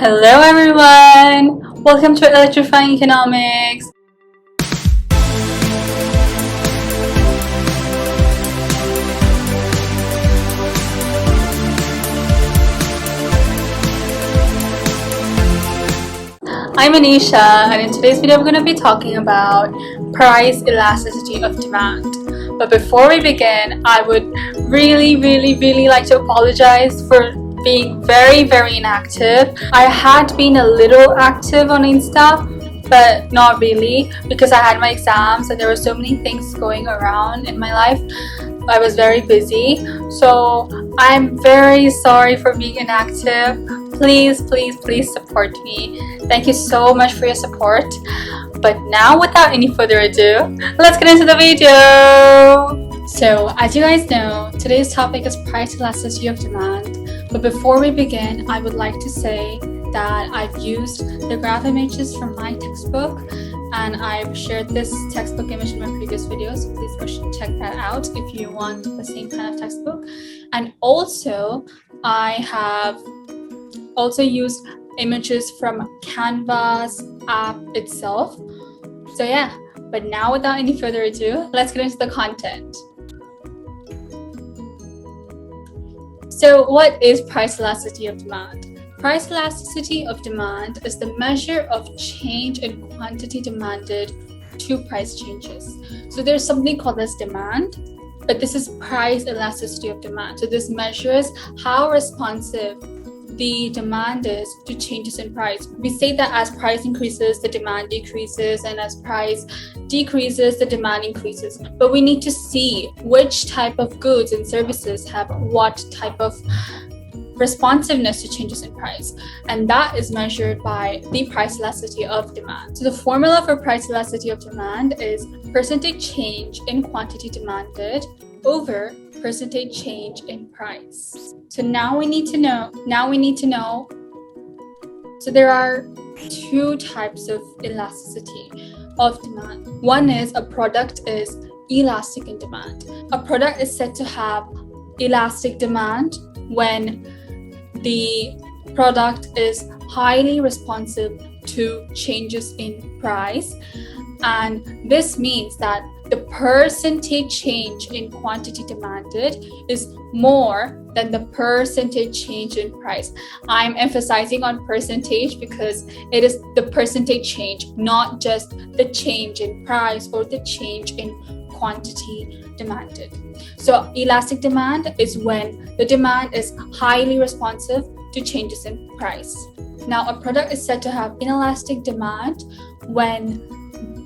Hello everyone! Welcome to Electrifying Economics! I'm Anisha, and in today's video we're going to be talking about price elasticity of demand. But before we begin, I would really like to apologize for being very inactive. I had been a little active on Insta, but not really, because I had my exams and there were so many things going around in my life. I was very busy, so I'm very sorry for being inactive. Please support me. Thank you so much for your support. But now, without any further ado, let's get into the video. So, as you guys know, today's topic is price elasticity of demand. But before we begin, I would like to say that I've used the graph images from my textbook, and I've shared this textbook image in my previous videos, so please go check that out if you want the same kind of textbook. And also, I have also used images from Canva's app itself. So yeah, but now without any further ado, let's get into the content. So what is price elasticity of demand? Price elasticity of demand is the measure of change in quantity demanded to price changes. So there's something called as demand, but this is price elasticity of demand. So this measures how responsive the demand is to changes in price. We say that as price increases, the demand decreases, and as price decreases, the demand increases. But we need to see which type of goods and services have what type of responsiveness to changes in price, and that is measured by the price elasticity of demand. So the formula for price elasticity of demand is percentage change in quantity demanded over percentage change in price. So now we need to know, so there are two types of elasticity of demand. One is a product is elastic in demand. A product is said to have elastic demand when the product is highly responsive to changes in price, and this means that the percentage change in quantity demanded is more than the percentage change in price. I'm emphasizing on percentage because it is the percentage change, not just the change in price or the change in quantity demanded. So elastic demand is when the demand is highly responsive to changes in price. Now, a product is said to have inelastic demand when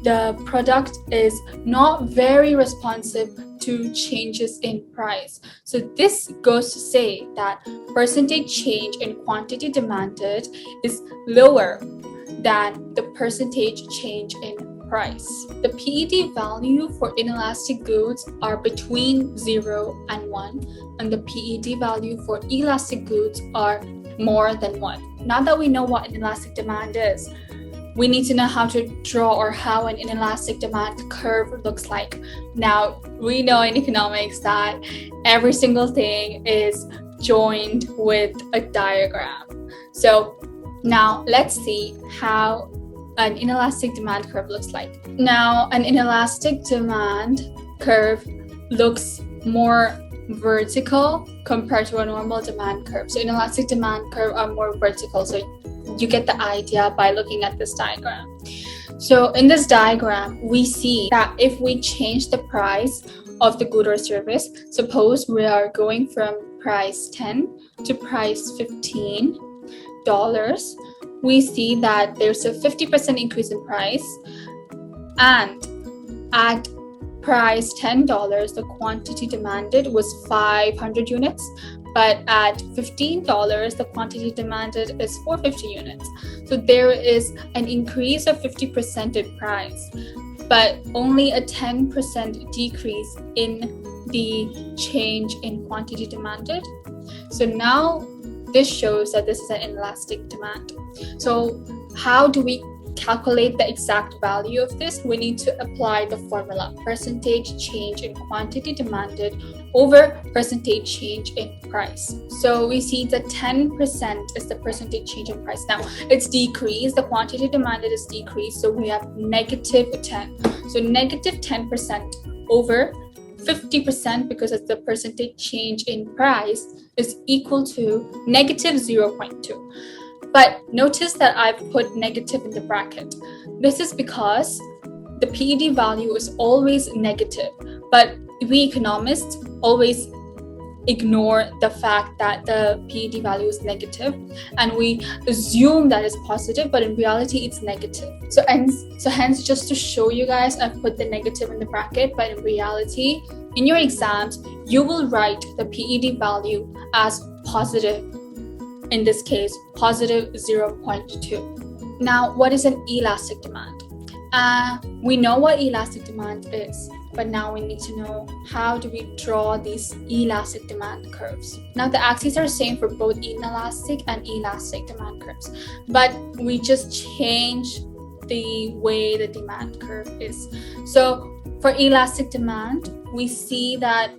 the product is not very responsive to changes in price. So this goes to say that percentage change in quantity demanded is lower than the percentage change in price. The PED value for inelastic goods are between 0 and 1, and the PED value for elastic goods are more than 1. Now that we know what inelastic demand is, we need to know how to draw or how an inelastic demand curve looks like. Now, we know in economics that every single thing is joined with a diagram. So now let's see how an inelastic demand curve looks like. Now, an inelastic demand curve looks more vertical compared to a normal demand curve. So inelastic demand curve are more vertical. So you get the idea by looking at this diagram. So in this diagram, we see that if we change the price of the good or service, suppose we are going from price 10 to price $15, we see that there's a 50% increase in price, and at price $10, the quantity demanded was 500 units, but at $15, the quantity demanded is 450 units. So there is an increase of 50% in price, but only a 10% decrease in the change in quantity demanded. So now this shows that this is an inelastic demand. So how do we calculate the exact value of this, we need to apply the formula percentage change in quantity demanded over percentage change in price. So we see that 10% is the percentage change in price. Now it's decreased, the quantity demanded is decreased, so we have -10. So -10% over 50%, because it's the percentage change in price, is equal to -0.2. But notice that I've put negative in the bracket. This is because the PED value is always negative, but we economists always ignore the fact that the PED value is negative, and we assume that it's positive, but in reality it's negative. So hence, just to show you guys, I've put the negative in the bracket, but in reality, in your exams, you will write the PED value as positive. In this case, positive 0.2. Now, what is an elastic demand? We know what elastic demand is, but now we need to know how do we draw these elastic demand curves. Now, the axes are same for both inelastic and elastic demand curves, but we just change the way the demand curve is. So for elastic demand, we see that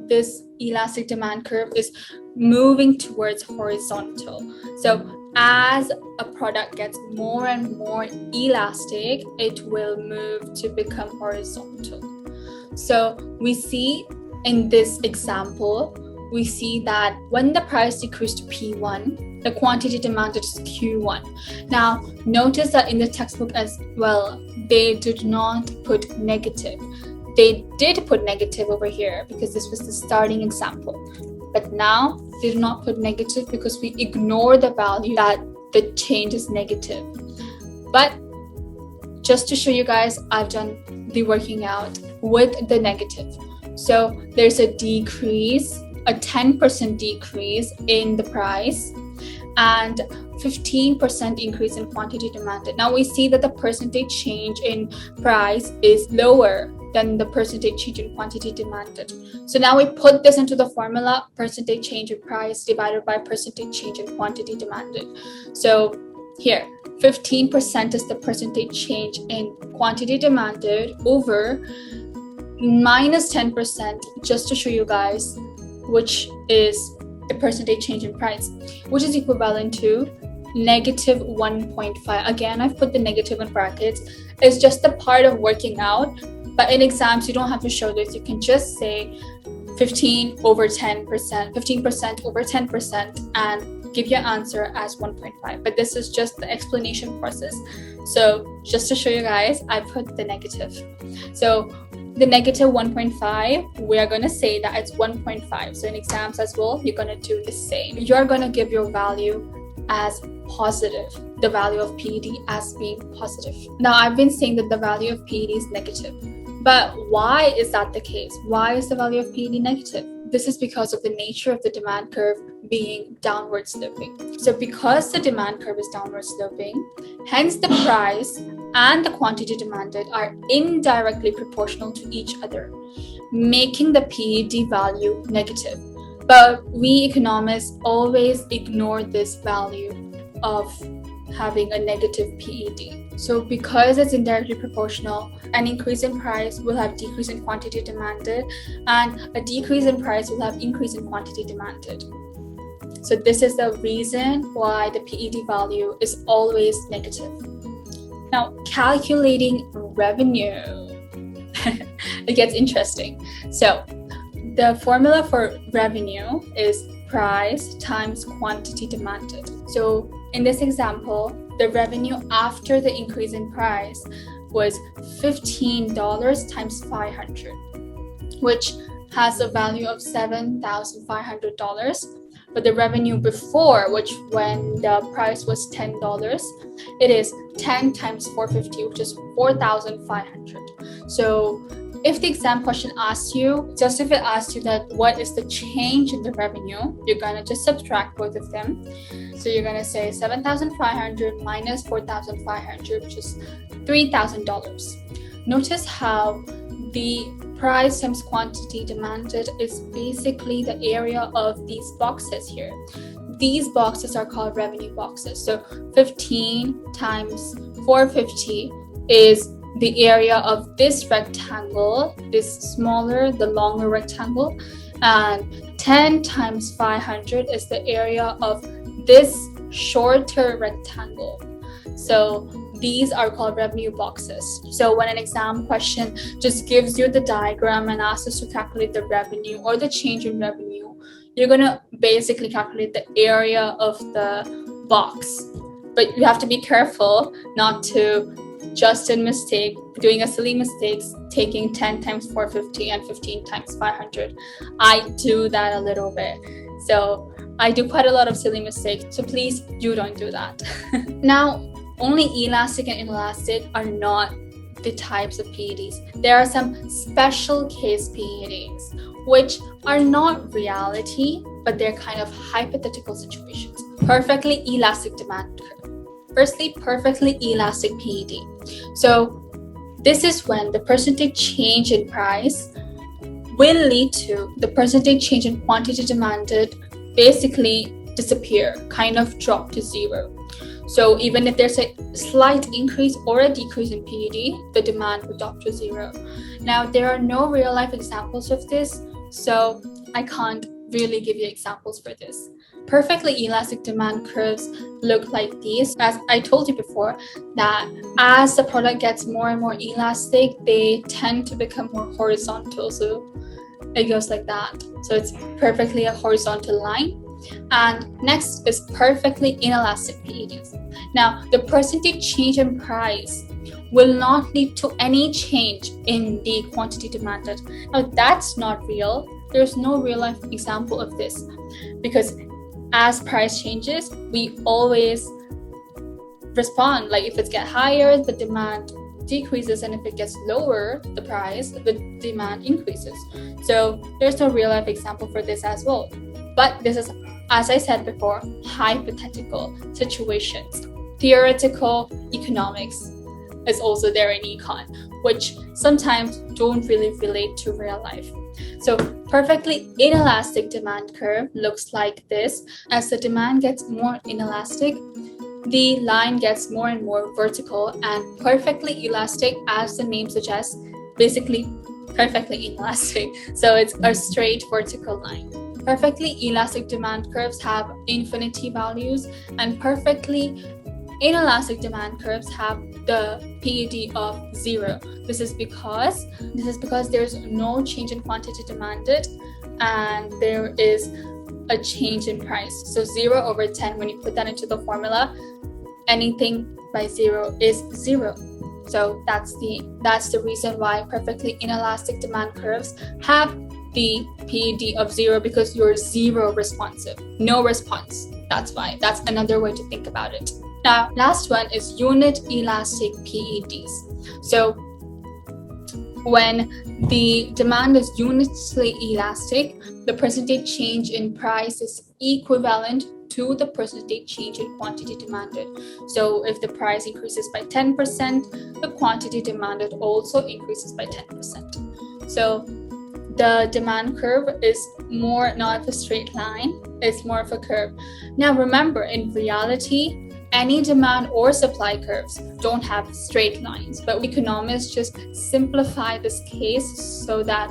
this elastic demand curve is moving towards horizontal. So as a product gets more and more elastic, it will move to become horizontal. So we see in this example, we see that when the price decreased to P1, the quantity demanded is Q1. Now, notice that in the textbook as well, they did not put negative. They did put negative over here because this was the starting example. But now they do not put negative because we ignore the value that the change is negative. But just to show you guys, I've done the working out with the negative. So there's a decrease, a 10% decrease in the price and 15% increase in quantity demanded. Now we see that the percentage change in price is lower than the percentage change in quantity demanded. So now we put this into the formula, percentage change in price divided by percentage change in quantity demanded. So here, 15% is the percentage change in quantity demanded over minus 10%, just to show you guys, which is a percentage change in price, which is equivalent to negative 1.5. Again, I've put the negative in brackets. It's just a part of working out. But in exams, you don't have to show this. You can just say 15% over 10%, and give your answer as 1.5. But this is just the explanation process. So just to show you guys, I put the negative. So the negative 1.5, we are going to say that it's 1.5. So in exams as well, you're going to do the same. You're going to give your value as positive, the value of PED as being positive. Now, I've been saying that the value of PED is negative. But why is that the case? Why is the value of PED negative? This is because of the nature of the demand curve being downward sloping. So because the demand curve is downward sloping, hence the price and the quantity demanded are indirectly proportional to each other, making the PED value negative. But we economists always ignore this value of having a negative PED. So because it's indirectly proportional, an increase in price will have decrease in quantity demanded, and a decrease in price will have increase in quantity demanded. So this is the reason why the PED value is always negative. Now, calculating revenue. It gets interesting. So the formula for revenue is price times quantity demanded. So in this example, the revenue after the increase in price was $15 times 500, which has a value of $7,500. But the revenue before, which when the price was $10, it is 10 times 450, which is 4,500. So if the exam question asks you, just if it asks you that what is the change in the revenue, you're going to just subtract both of them. So you're going to say 7,500 minus 4,500, which is $3,000. Notice how the price times quantity demanded is basically the area of these boxes here. these boxes are called revenue boxes. So 15 times 450 is the area of this rectangle, this smaller, the longer rectangle, and 10 times 500 is the area of this shorter rectangle. So these are called revenue boxes. So when an exam question just gives you the diagram and asks us to calculate the revenue or the change in revenue, you're going to basically calculate the area of the box. But you have to be careful not to just in mistake, doing a silly mistake, taking 10 times 450 and 15 times 500. I do that a little bit. So I do quite a lot of silly mistakes. So please, you don't do that. Now, only elastic and inelastic are not the types of PEDs. There are some special case PEDs, which are not reality, but they're kind of hypothetical situations. Perfectly elastic demand curve. Firstly, perfectly elastic PED. So this is when the percentage change in price will lead to the percentage change in quantity demanded basically disappear, kind of drop to zero. So even if there's a slight increase or a decrease in PED, the demand will drop to zero. Now, there are no real life examples of this, so I can't really give you examples for this. Perfectly elastic demand curves look like these. As I told you before, that as the product gets more and more elastic, they tend to become more horizontal. So it goes like that. So it's perfectly a horizontal line. And next is perfectly inelastic PEDs. Now, the percentage change in price will not lead to any change in the quantity demanded. Now, that's not real. There's no real life example of this, because as price changes, we always respond. Like if it gets higher, the demand decreases, and if it gets lower, the price, the demand increases. So there's no real life example for this as well. But this is, as I said before, hypothetical situations. Theoretical economics is also there in econ, which sometimes don't really relate to real life. So perfectly inelastic demand curve looks like this. As the demand gets more inelastic, the line gets more and more vertical, and perfectly elastic, as the name suggests, basically perfectly inelastic. So it's a straight vertical line. Perfectly elastic demand curves have infinity values, and perfectly inelastic demand curves have the PED of 0. This is because there's no change in quantity demanded and there is a change in price. So 0 over 10, when you put that into the formula, anything by 0 is 0. So that's the reason why perfectly inelastic demand curves have the PED of 0, because you're 0 responsive, no response. That's why. That's another way to think about it. Now, last one is unit elastic PEDs. So when the demand is unitly elastic, the percentage change in price is equivalent to the percentage change in quantity demanded. So if the price increases by 10%, the quantity demanded also increases by 10%. So the demand curve is more not a straight line, it's more of a curve. Now remember, in reality, any demand or supply curves don't have straight lines, but economists just simplify this case so that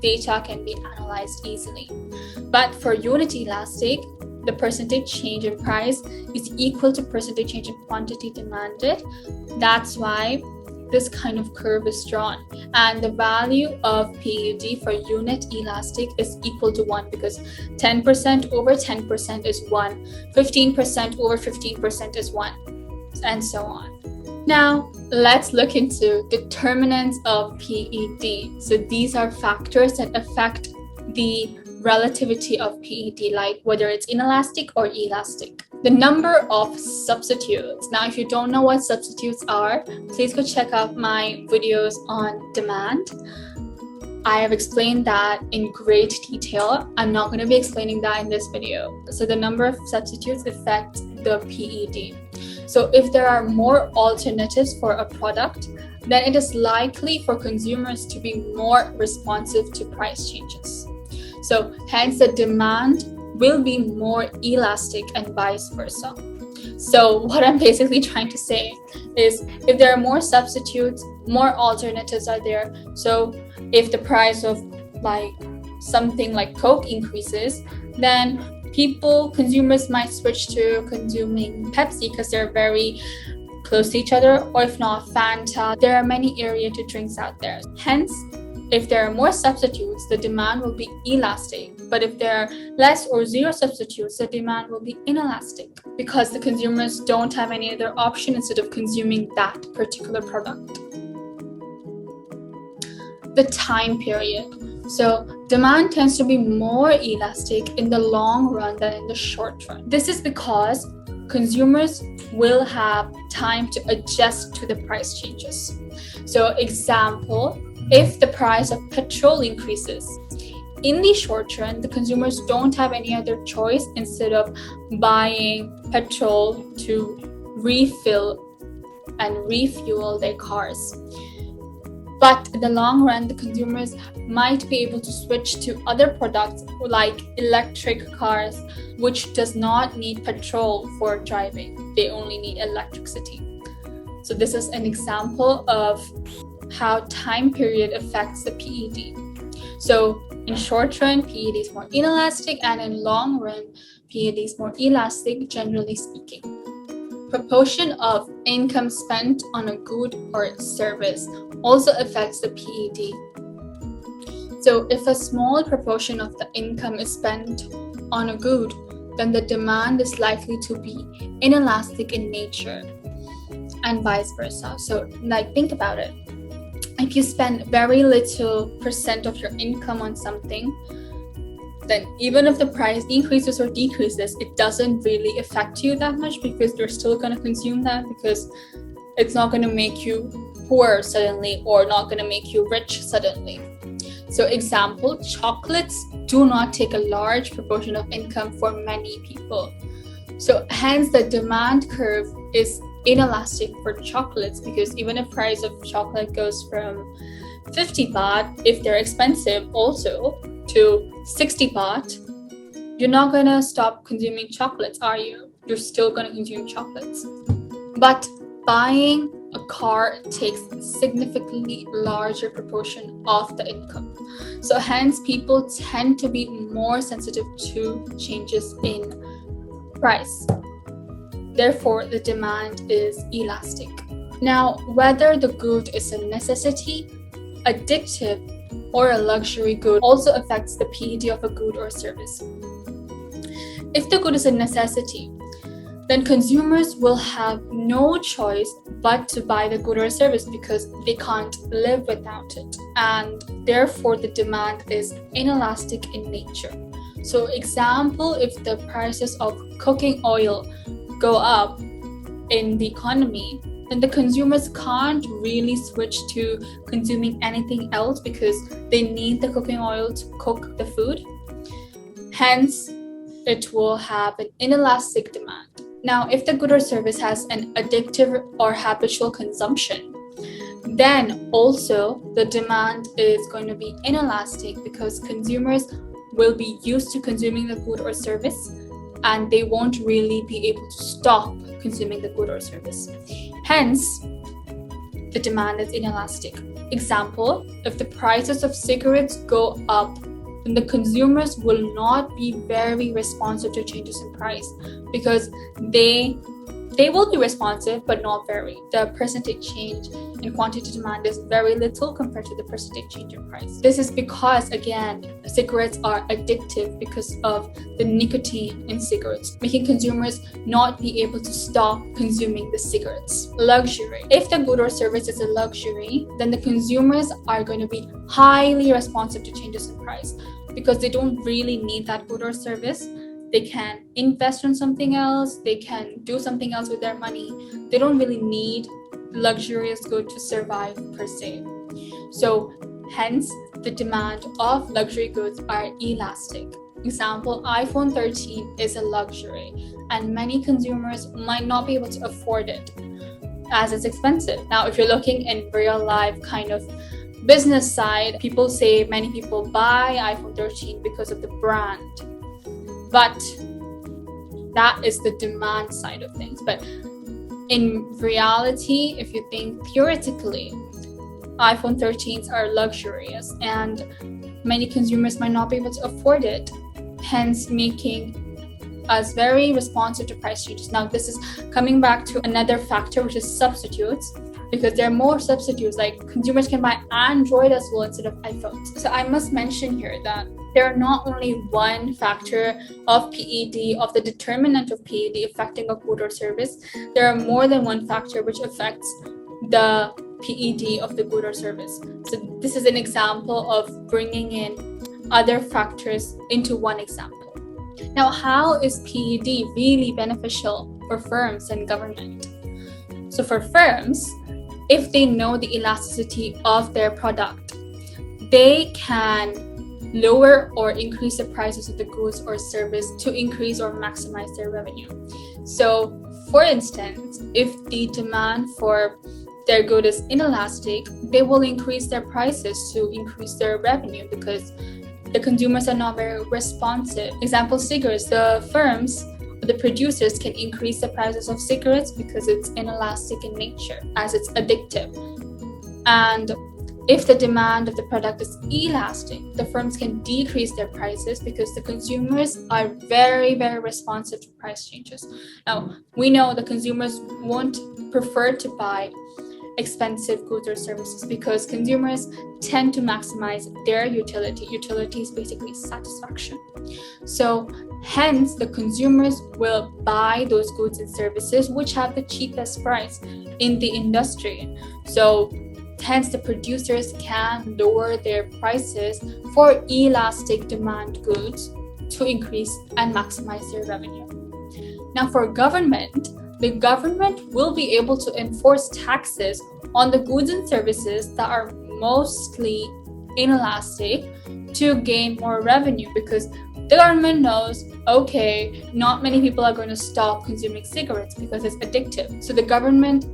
data can be analyzed easily. But for unit elastic, the percentage change in price is equal to percentage change in quantity demanded. That's why this kind of curve is drawn, and the value of PED for unit elastic is equal to 1, because 10% over 10% is 1, 15% over 15% is 1, and so on. Now, let's look into determinants of PED. So these are factors that affect the relativity of PED, like whether it's inelastic or elastic. The number of substitutes. Now, if you don't know what substitutes are, please go check out my videos on demand. I have explained that in great detail. I'm not going to be explaining that in this video. So the number of substitutes affect the PED. So if there are more alternatives for a product, then it is likely for consumers to be more responsive to price changes. So hence the demand will be more elastic and vice versa. So what I'm basically trying to say is, if there are more substitutes, more alternatives are there. So if the price of like something like Coke increases, then consumers might switch to consuming Pepsi because they're very close to each other, or if not, Fanta. There are many aerated drinks out there. Hence, if there are more substitutes, the demand will be elastic. But if there are less or zero substitutes, the demand will be inelastic, because the consumers don't have any other option instead of consuming that particular product. The time period. So demand tends to be more elastic in the long run than in the short run. This is because consumers will have time to adjust to the price changes. So example, if the price of petrol increases, in the short run, the consumers don't have any other choice instead of buying petrol to refill and refuel their cars. But in the long run, the consumers might be able to switch to other products like electric cars, which does not need petrol for driving. They only need electricity. So this is an example of how time period affects the PED. So in short run, PED is more inelastic, and in long run, PED is more elastic, generally speaking. Proportion of income spent on a good or service also affects the PED. So if a small proportion of the income is spent on a good, then the demand is likely to be inelastic in nature, and vice versa. So think about it. If you spend very little percent of your income on something, then even if the price increases or decreases, it doesn't really affect you that much, because you're still going to consume that, because it's not going to make you poor suddenly or not going to make you rich suddenly. So example, chocolates do not take a large proportion of income for many people. So hence the demand curve is inelastic for chocolates, because even if price of chocolate goes from 50 baht, if they're expensive also, to 60 baht, you're not going to stop consuming chocolates, are you? You're still going to consume chocolates. But buying a car takes a significantly larger proportion of the income. So hence people tend to be more sensitive to changes in price. Therefore, the demand is elastic. Now, whether the good is a necessity, addictive, or a luxury good also affects the PED of a good or service. If the good is a necessity, then consumers will have no choice but to buy the good or service, because they can't live without it, and therefore the demand is inelastic in nature. So example, if the prices of cooking oil go up in the economy, then the consumers can't really switch to consuming anything else, because they need the cooking oil to cook the food. Hence, it will have an inelastic demand. Now, if the good or service has an addictive or habitual consumption, then also the demand is going to be inelastic, because consumers will be used to consuming the good or service, and they won't really be able to stop consuming the good or service. Hence, the demand is inelastic. Example, if the prices of cigarettes go up, then the consumers will not be very responsive to changes in price, because they will be responsive, but not very. The percentage change in quantity demand is very little compared to the percentage change in price. This is because, again, cigarettes are addictive because of the nicotine in cigarettes, making consumers not be able to stop consuming the cigarettes. Luxury. If the good or service is a luxury, then the consumers are going to be highly responsive to changes in price, because they don't really need that good or service. They can invest on something else, they can do something else with their money. They don't really need luxurious good to survive per se. So hence the demand of luxury goods are elastic. Example, iPhone 13 is a luxury, and many consumers might not be able to afford it as it's expensive. Now, if you're looking in real life kind of business side, people say many people buy iPhone 13 because of the brand. But that is the demand side of things. But in reality, if you think theoretically, iPhone 13s are luxurious and many consumers might not be able to afford it, hence making us very responsive to price changes. Now, this is coming back to another factor, which is substitutes, because there are more substitutes, like consumers can buy Android as well instead of iPhones. So I must mention here that there are not only one factor of PED, of the determinant of PED affecting a good or service. There are more than one factor which affects the PED of the good or service. So this is an example of bringing in other factors into one example. Now, how is PED really beneficial for firms and government? So for firms, if they know the elasticity of their product, they can lower or increase the prices of the goods or service to increase or maximize their revenue. So for instance, if the demand for their good is inelastic, they will increase their prices to increase their revenue because the consumers are not very responsive. Example, cigarettes. The firms, the producers can increase the prices of cigarettes because it's inelastic in nature, as it's addictive. And if the demand of the product is elastic, the firms can decrease their prices because the consumers are very, very responsive to price changes. Now, we know the consumers won't prefer to buy expensive goods or services because consumers tend to maximize their utility. Utility is basically satisfaction. So hence the consumers will buy those goods and services which have the cheapest price in the industry. So hence the producers can lower their prices for elastic demand goods to increase and maximize their revenue. Now for government, the government will be able to enforce taxes on the goods and services that are mostly inelastic to gain more revenue, because the government knows, okay, not many people are going to stop consuming cigarettes because it's addictive. So the government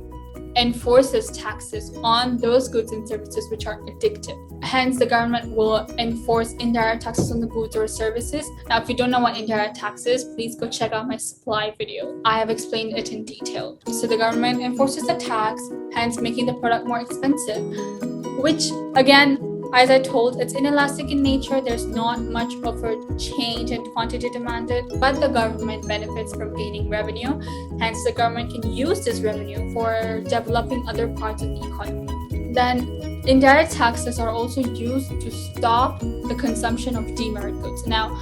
enforces taxes on those goods and services which are addictive. Hence, the government will enforce indirect taxes on the goods or services. Now, if you don't know what indirect tax is, please go check out my supply video. I have explained it in detail. So the government enforces the tax, hence making the product more expensive, which again, as I told, it's inelastic in nature. There's not much of a change in quantity demanded, but the government benefits from gaining revenue. Hence, the government can use this revenue for developing other parts of the economy. Then, indirect taxes are also used to stop the consumption of demerit goods. Now,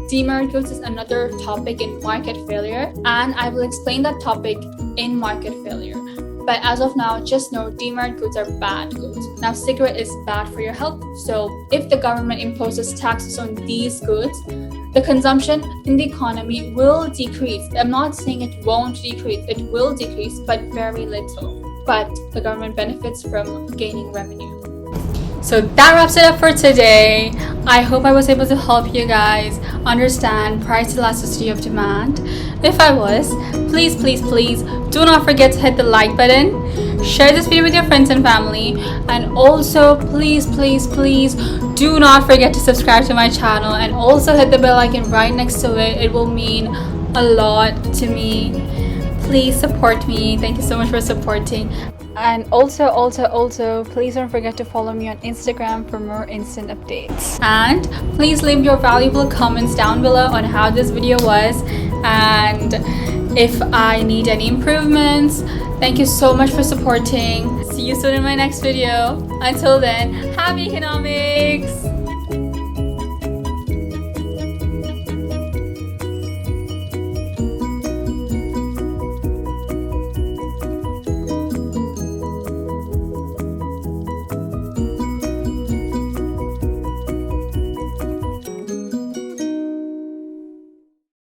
demerit goods is another topic in market failure, and I will explain that topic in market failure. But as of now, just know demerit goods are bad goods. Now, cigarette is bad for your health. So if the government imposes taxes on these goods, the consumption in the economy will decrease. I'm not saying it won't decrease. It will decrease, but very little. But the government benefits from gaining revenue. So that wraps it up for today. I hope I was able to help you guys understand price elasticity of demand. If I was, please do not forget to hit the like button, share this video with your friends and family, and also please do not forget to subscribe to my channel and also hit the bell icon right next to it. It will mean a lot to me. Please support me. Thank you so much for supporting. And also, please don't forget to follow me on Instagram for more instant updates. And please leave your valuable comments down below on how this video was and if I need any improvements. Thank you so much for supporting. See you soon in my next video. Until then, happy economics!